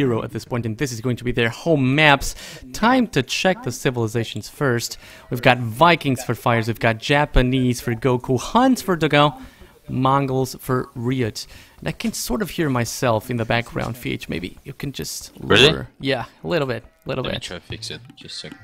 zero at this point, and this is going to be their home maps. Time to check the civilizations first. We've got Vikings for fires, we've got Japanese for Goku, Huns for Dogao, Mongols for Ryut. And I can sort of hear myself in the background, VH. Maybe you can just lower. Really? Yeah, a little bit, Let me try to fix it. Just a second.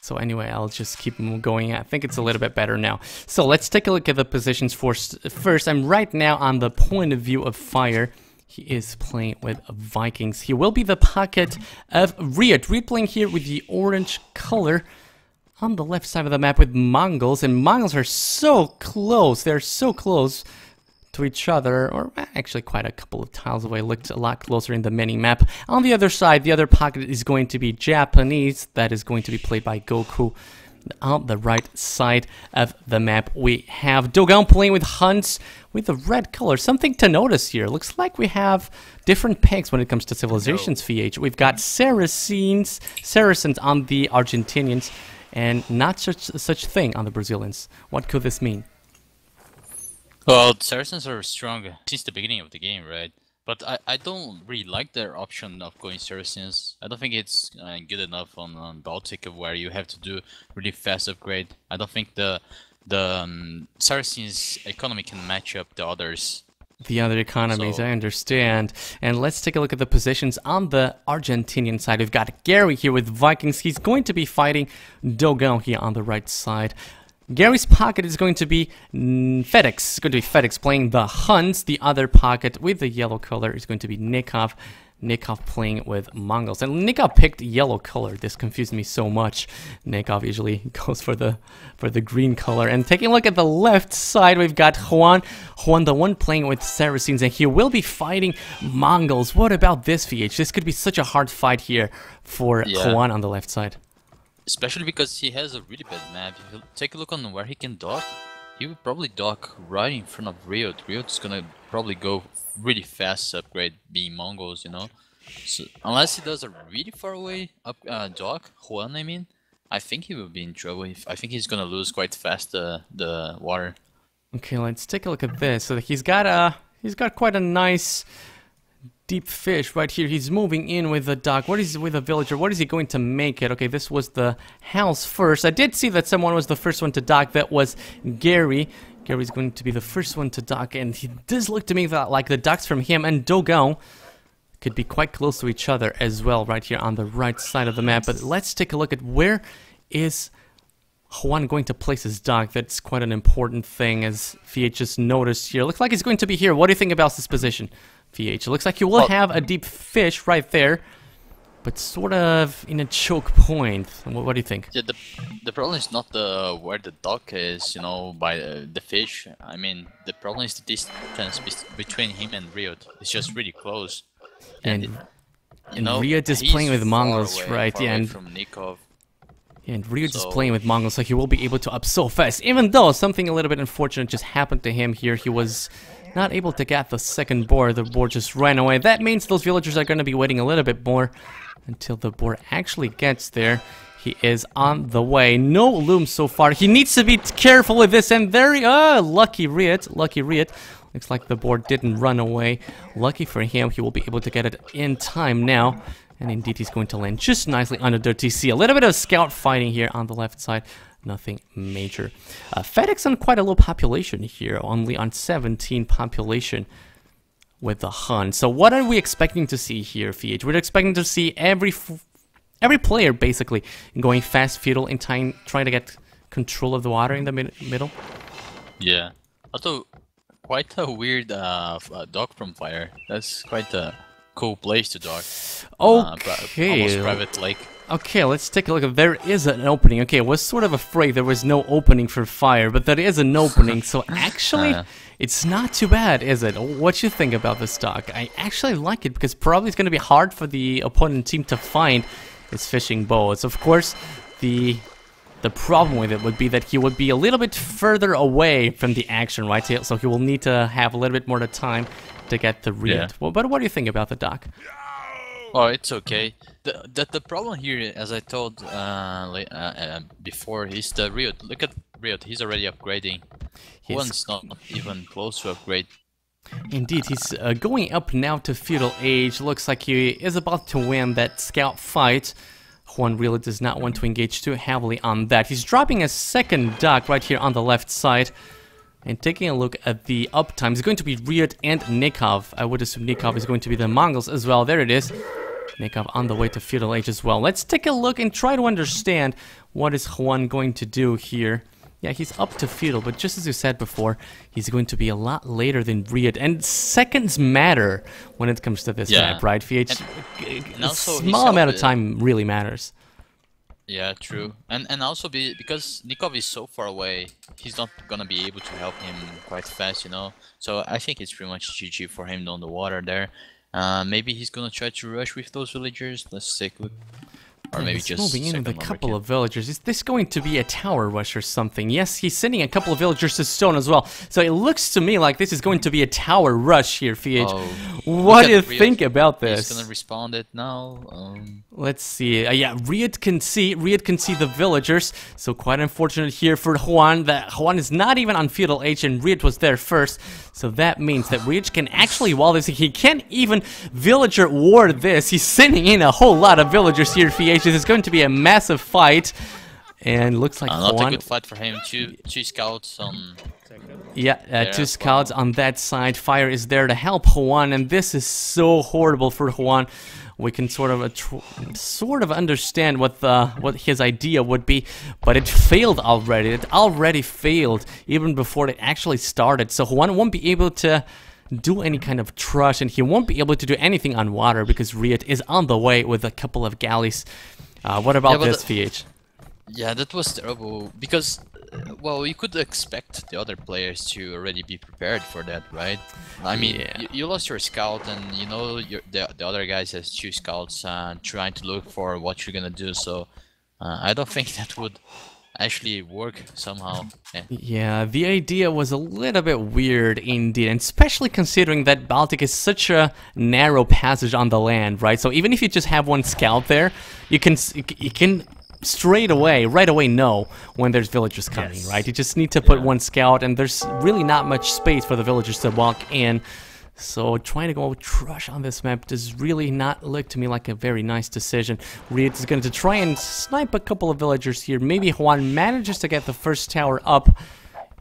So anyway, I'll just keep going. I think it's a little bit better now. So let's take a look at the positions first. I'm right now on the point of view of Fire. He is playing with Vikings. He will be the pocket of Ryut. Ryut playing here with the orange color on the left side of the map with Mongols. And Mongols are so close. They're so close to each other, or actually quite a couple of tiles away. Looked a lot closer in the mini map. On the other side, the other pocket is going to be Japanese. That is going to be played by Goku. On the right side of the map, we have Dogao playing with Huns with the red color. Something to notice here. Looks like we have different pegs when it comes to civilizations, VH. We've got Saracens on the Argentinians, and not such thing on the Brazilians. What could this mean? Well, the Saracens are strong since the beginning of the game, right? But I don't really like their option of going Saracens. I don't think it's good enough on Baltic, where you have to do really fast upgrade. I don't think the Saracens economy can match up the others. The other economies, So- I understand. And let's take a look at the positions on the Argentinian side. We've got Gary here with Vikings. He's going to be fighting Dogao here on the right side. Gary's pocket is going to be FedEx. It's going to be FedEx playing the Huns. The other pocket with the yellow color is going to be Nikov. Nikov playing with Mongols. And Nikov picked yellow color. This confused me so much. Nikov usually goes for the green color. And taking a look at the left side, we've got Juan. Juan, the one playing with Saracens, and he will be fighting Mongols. What about this, VH? This could be such a hard fight here for Juan on the left side. Especially because he has a really bad map. If you take a look on where he can dock, he would probably dock right in front of Ryut. Ryut's gonna probably go really fast upgrade being Mongols, you know? So unless he does a really far away dock, Juan I mean, I think he will be in trouble. I think he's gonna lose quite fast the water. Okay, let's take a look at this. So he's got quite a nice deep fish right here. He's moving in with the dock. What is with a villager? What is he going to make it? Okay, this was the house first. I did see that someone was the first one to dock. That was Gary. Gary's going to be the first one to dock, and he does look to me that like the docks from him and Dogao could be quite close to each other as well right here on the right side of the map. But let's take a look at where is Juan going to place his dock. That's quite an important thing, as VH just noticed here. Looks like he's going to be here. What do you think about this position, VH? It looks like you will have a deep fish right there, but sort of in a choke point. What do you think? Yeah, the problem is not where the dock is, you know, by the fish. I mean, the problem is the distance between him and Ryut. It's just really close. And You know, Ryut is he's playing with far Mongols, away, right? far Yeah, away and from Nikov. Ryut is So- playing with Mongols, so he will be able to up so fast. Even though something a little bit unfortunate just happened to him here. He was not able to get the second boar. The boar just ran away. That means those villagers are going to be waiting a little bit more until the boar actually gets there. He is on the way. No looms so far. He needs to be careful with this. And there he... lucky Ryut. Lucky Ryut. Looks like the boar didn't run away. Lucky for him, he will be able to get it in time now. And indeed, he's going to land just nicely under the TC. A little bit of scout fighting here on the left side. Nothing major. FedEx on quite a low population here. Only on 17 population with the Hun. So what are we expecting to see here, VH? We're expecting to see every player basically going fast feudal and trying to get control of the water in the middle. Yeah. Also, quite a weird dock from Fire. That's quite a cool place to dock. Okay. Almost private lake. Okay, let's take a look. There is an opening. Okay, I was sort of afraid there was no opening for Fire, but there is an opening. So actually, it's not too bad, is it? What you think about this dock? I actually like it because probably it's going to be hard for the opponent team to find his fishing boats. Of course, the problem with it would be that he would be a little bit further away from the action, right? So he will need to have a little bit more time to get the read. Yeah. Well, but what do you think about the dock? Oh, it's okay. The problem here, as I told before, is the Ryut. Look at Ryut. He's already upgrading. One's not even close to upgrade. Indeed, he's going up now to feudal age. Looks like he is about to win that scout fight. Juan really does not want to engage too heavily on that. He's dropping a second duck right here on the left side. And taking a look at the uptime, it's going to be Ryut and Nikov. I would assume Nikov is going to be the Mongols as well. There it is. Nikov on the way to feudal age as well. Let's take a look and try to understand what is Juan going to do here. Yeah, he's up to feudal, but just as you said before, he's going to be a lot later than Ryut. And seconds matter when it comes to this map, right? VH, and also small amount of time really matters. Yeah, true. And also because Nikov is so far away, he's not gonna be able to help him quite fast, you know. So I think it's pretty much GG for him on the water there. Maybe he's gonna try to rush with those villagers. Let's take a look. Or maybe just moving in with a couple of villagers. Is this going to be a tower rush or something? Yes, he's sending a couple of villagers to stone as well. So it looks to me like this is going to be a tower rush here, VH. Oh, what do you think about this? He's gonna respond it now. Let's see. Yeah, Ryut can see the villagers. So quite unfortunate here for Juan that Juan is not even on feudal age and Ryut was there first. So that means that Ryut can actually wall this. He can't even villager ward this. He's sending in a whole lot of villagers here, VH. This is going to be a massive fight. And looks like not Juan... a good fight for him. Two scouts on... Yeah, two scouts on that side. Fire is there to help Juan, and this is so horrible for Juan. We can sort of understand what his idea would be, but it failed already. It already failed even before it actually started. So Juan won't be able to do any kind of trush, and he won't be able to do anything on water because Ryut is on the way with a couple of galleys. What about this, VH? Yeah, that was terrible because, well, you could expect the other players to already be prepared for that, right? I mean, you lost your scout, and you know the other guys has two scouts trying to look for what you're gonna do. So I don't think that would actually work somehow. Yeah, the idea was a little bit weird indeed, and especially considering that Baltic is such a narrow passage on the land, right? So even if you just have one scout there, you can right away know when there's villagers coming, right? You just need to put one scout, and there's really not much space for the villagers to walk in. So trying to go trush on this map does really not look to me like a very nice decision. Ryut is going to try and snipe a couple of villagers here. Maybe Juan manages to get the first tower up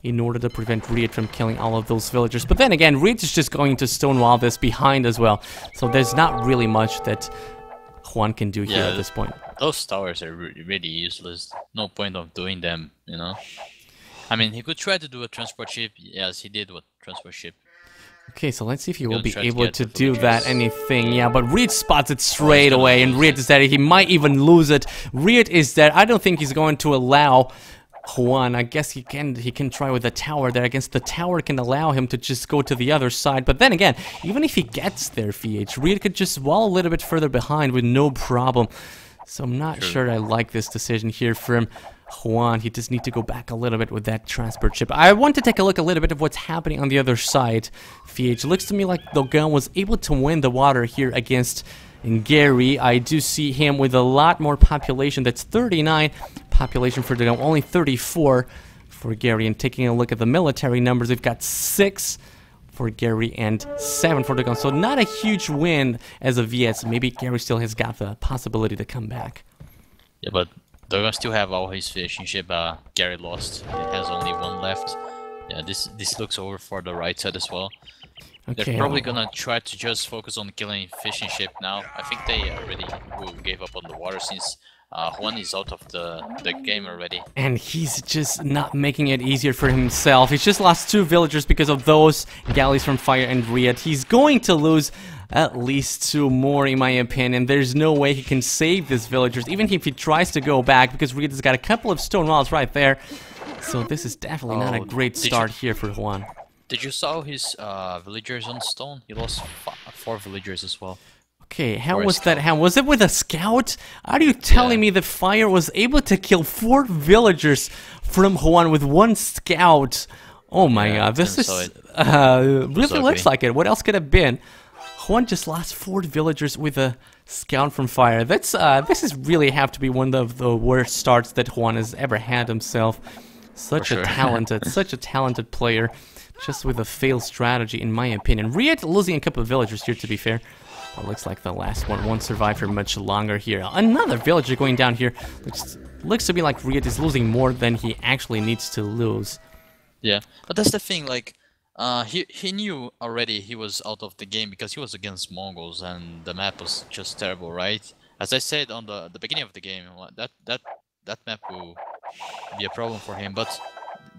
in order to prevent Ryut from killing all of those villagers. But then again, Ryut is just going to stonewall this behind as well. So there's not really much that Juan can do here at this point. Those towers are really useless. No point of doing them, you know. I mean, he could try to do a transport ship. Yes, he did with transport ship. Okay, so let's see if he will be able to do that anything. Yeah, but Ryut spots it straight away, and Ryut is dead. He might even lose it. Ryut is dead. I don't think he's going to allow Juan. I guess he can try with the tower there. I guess the tower can allow him to just go to the other side. But then again, even if he gets there, VH, Ryut could just wall a little bit further behind with no problem. So I'm not sure I like this decision here from Juan. He just needs to go back a little bit with that transport ship. I want to take a look a little bit of what's happening on the other side. VH, looks to me like Dogan was able to win the water here against Gary. I do see him with a lot more population. That's 39 population for Dogan, only 34 for Gary. And taking a look at the military numbers, we've got 6 for Gary and 7 for Dogan. So not a huge win as of yet. So maybe Gary still has got the possibility to come back. Yeah, but Dogan still have all his fishing ship. Gary lost. He has only one left. Yeah, this looks over for the right side as well. Okay, they're probably gonna try to just focus on killing fishing ship now. I think they already gave up on the water since Juan is out of the game already. And he's just not making it easier for himself. He's just lost 2 villagers because of those galleys from Fire and Ryut. He's going to lose at least 2 more, in my opinion. There's no way he can save these villagers, even if he tries to go back, because Ryut has got a couple of stone walls right there. So this is definitely not a great start here for Juan. Did you saw his villagers on stone? He lost 4 villagers as well. Okay, how was that? How was it with a scout? Are you telling me that Fire was able to kill 4 villagers from Juan with 1 scout? Oh my god, this is really looks like it. What else could it have been? Juan just lost 4 villagers with a scout from Fire. That's this is really have to be one of the worst starts that Juan has ever had himself. Such a talented player. just with a failed strategy, in my opinion. Riot losing a couple of villagers here, to be fair. Well, looks like the last one won't survive for much longer here. Another villager going down here. Looks to be like Riot is losing more than he actually needs to lose. Yeah, but that's the thing, like, he knew already he was out of the game because he was against Mongols and the map was just terrible, right? As I said on the beginning of the game, that map will be a problem for him, but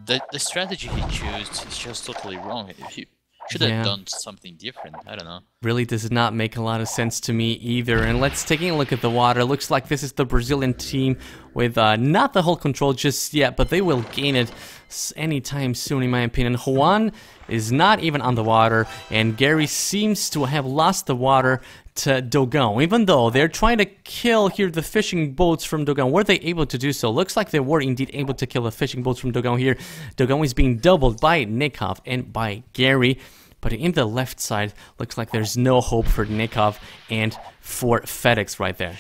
the strategy he chose is just totally wrong. He should have done something different. I don't know. Really does not make a lot of sense to me either. And let's take a look at the water. Looks like this is the Brazilian team with not the whole control just yet, but they will gain it anytime soon, in my opinion. Juan is not even on the water, and Gary seems to have lost the water to Dogon. Even though they're trying to kill here the fishing boats from Dogon, were they able to do so? Looks like they were indeed able to kill the fishing boats from Dogon here. Dogon is being doubled by Nikov and by Gary. But in the left side, looks like there's no hope for Nikov and for 5th-8th right there.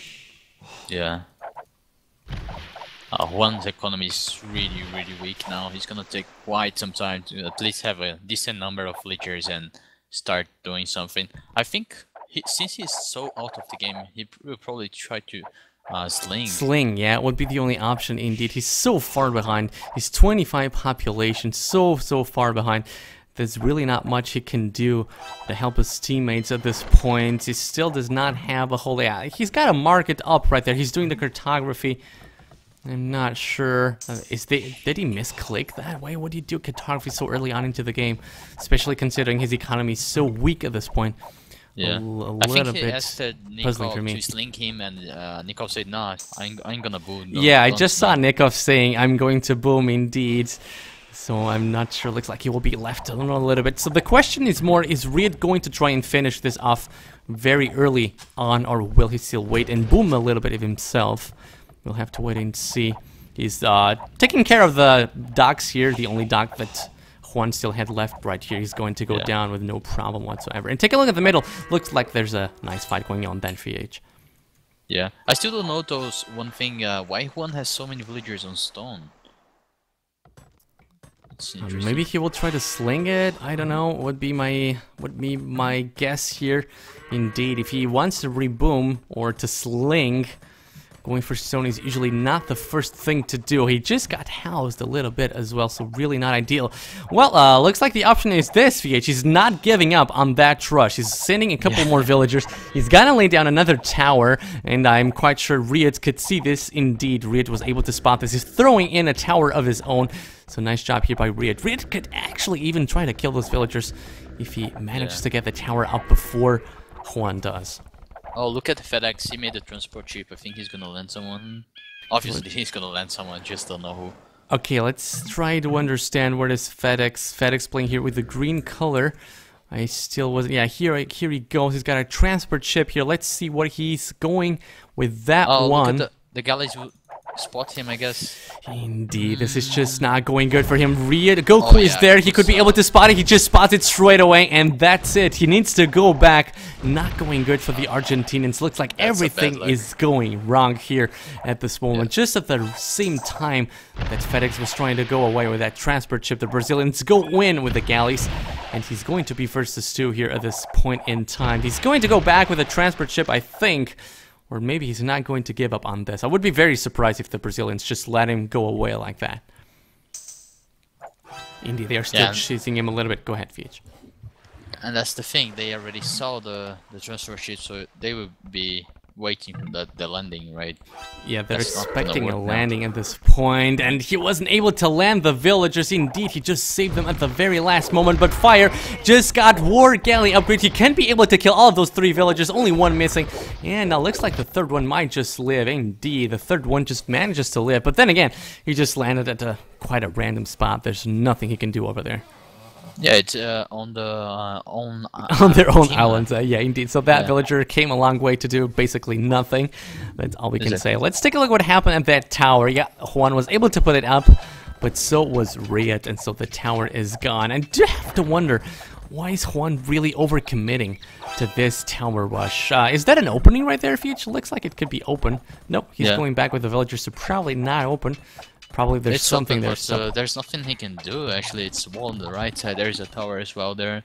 Yeah. Juan's economy is really, really weak now. He's gonna take quite some time to at least have a decent number of villagers and start doing something. I think since he's so out of the game, he will probably try to sling. Sling, yeah, would be the only option indeed. He's so far behind. He's 25 population, so far behind. There's really not much he can do to help his teammates at this point. He still does not have a whole... Yeah, he's got a market up right there. He's doing the cartography. I'm not sure. Did he misclick that way? What do you do cartography so early on into the game? Especially considering his economy is so weak at this point. Yeah, I think he asked Nikov to sling him, and Nikov said, "Nah, I ain't gonna boom." Yeah, I just saw Nikov saying, "I'm going to boom," indeed. So I'm not sure. Looks like he will be left alone a little bit. So the question is more, is Riot going to try and finish this off very early on, or will he still wait and boom a little bit of himself? We'll have to wait and see. He's taking care of the docks here, the only dock that Juan still had left right here. He's going to go down with no problem whatsoever. And take a look at the middle. Looks like there's a nice fight going on then for EH. Yeah, I still don't know those one thing, why Juan has so many villagers on stone. Maybe he will try to sling it. I don't know. Would be my guess here. Indeed, if he wants to reboom or to sling, going for stone is usually not the first thing to do. He just got housed a little bit as well, so really not ideal. Well, looks like the option is this, VH. He's not giving up on that rush. He's sending a couple more villagers. He's gonna lay down another tower, and I'm quite sure Riot could see this. Indeed, Riot was able to spot this. He's throwing in a tower of his own. So nice job here by Riot. Riot could actually even try to kill those villagers if he manages to get the tower up before Juan does. Oh, look at 5th-8th. He made the transport ship. I think he's gonna land someone. Obviously, he's gonna land someone. Just don't know who. Okay, let's try to understand where is 5th-8th. 5th-8th playing here with the green color. I still wasn't... Yeah, here he goes. He's got a transport ship here. Let's see what he's going with that one. Look at the galleys will spot him, I guess. Indeed, this is just not going good for him. Riot, Goku is there. He could be able to spot it. He just spots it straight away, and that's it. He needs to go back. Not going good for the Argentinians. Looks like everything is going wrong here at this moment. Just at the same time that 5th-8th was trying to go away with that transport ship, the Brazilians go in with the galleys, and he's going to be versus 2 here at this point in time. He's going to go back with a transport ship, I think. Or maybe he's not going to give up on this. I would be very surprised if the Brazilians just let him go away like that. Indeed, they are still chasing him a little bit. Go ahead, VH. And that's the thing. They already saw the transfer ship, so they will be waiting for the landing, right? Yeah, they're expecting a landing at this point, and he wasn't able to land the villagers. Indeed, he just saved them at the very last moment, but Fire just got War Galley upgrade. He can be able to kill all of those 3 villagers, only 1 missing, and now looks like the 3rd one might just live. Indeed, the 3rd one just manages to live, but then again, he just landed at quite a random spot. There's nothing he can do over there. Yeah, it's on the on their own islands. Yeah, indeed. So that villager came a long way to do basically nothing. That's all we can say. Let's take a look what happened at that tower. Yeah, Juan was able to put it up, but so was Riot, and so the tower is gone. And do have to wonder, why is Juan really overcommitting to this tower rush? Is that an opening right there, Future? Looks like it could be open. Nope, he's going back with the villagers, so probably not open. Probably there's It's something open, there. but there's nothing he can do. Actually, it's wall on the right side. There's a tower as well there.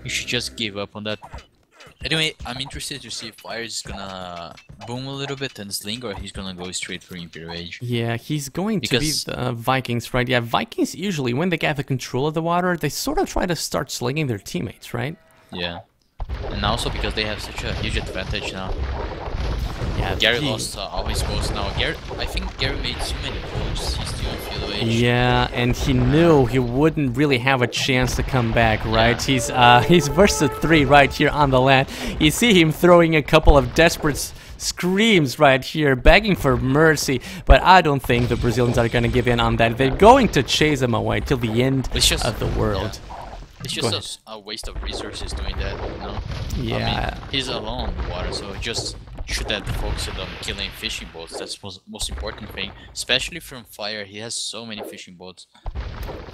You should just give up on that. Anyway, I'm interested to see if Fire is gonna boom a little bit and sling, or he's gonna go straight for Imperial Age. Yeah, he's going to be the Vikings, right? Yeah, Vikings usually, when they get the control of the water, they sort of try to start slinging their teammates, right? Yeah. And also because they have such a huge advantage now. Yeah, Gary lost all his goals now. I think Gary made too many goals. He's still in field age. Yeah, and he knew he wouldn't really have a chance to come back, right? Yeah. He's versus 3 right here on the land. You see him throwing a couple of desperate screams right here, begging for mercy, but I don't think the Brazilians are going to give in on that. They're going to chase him away till the end of the world. Yeah. It's just a waste of resources doing that, you know? Yeah. I mean, he's alone in the water, so just should have focused on killing fishing boats. That's the most important thing. Especially from Fire, he has so many fishing boats.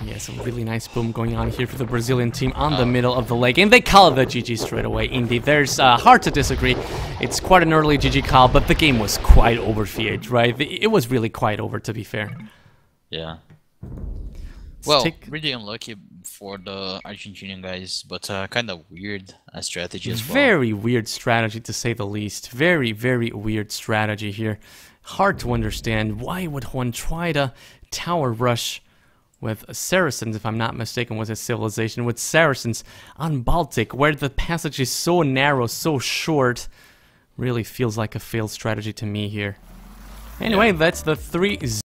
Yeah, some really nice boom going on here for the Brazilian team on the middle of the lake. And they call it the GG straight away, indeed. There's hard to disagree. It's quite an early GG call, but the game was quite over, Fiat, right? It was really quite over, to be fair. Yeah. Well, really unlucky for the Argentinian guys, but kind of weird strategy as well. Very weird strategy, to say the least. Very, very weird strategy here. Hard to understand. Why would one try to tower rush with Saracens, if I'm not mistaken, was a civilization, with Saracens on Baltic, where the passage is so narrow, so short? Really feels like a failed strategy to me here. Anyway, that's the 3-0.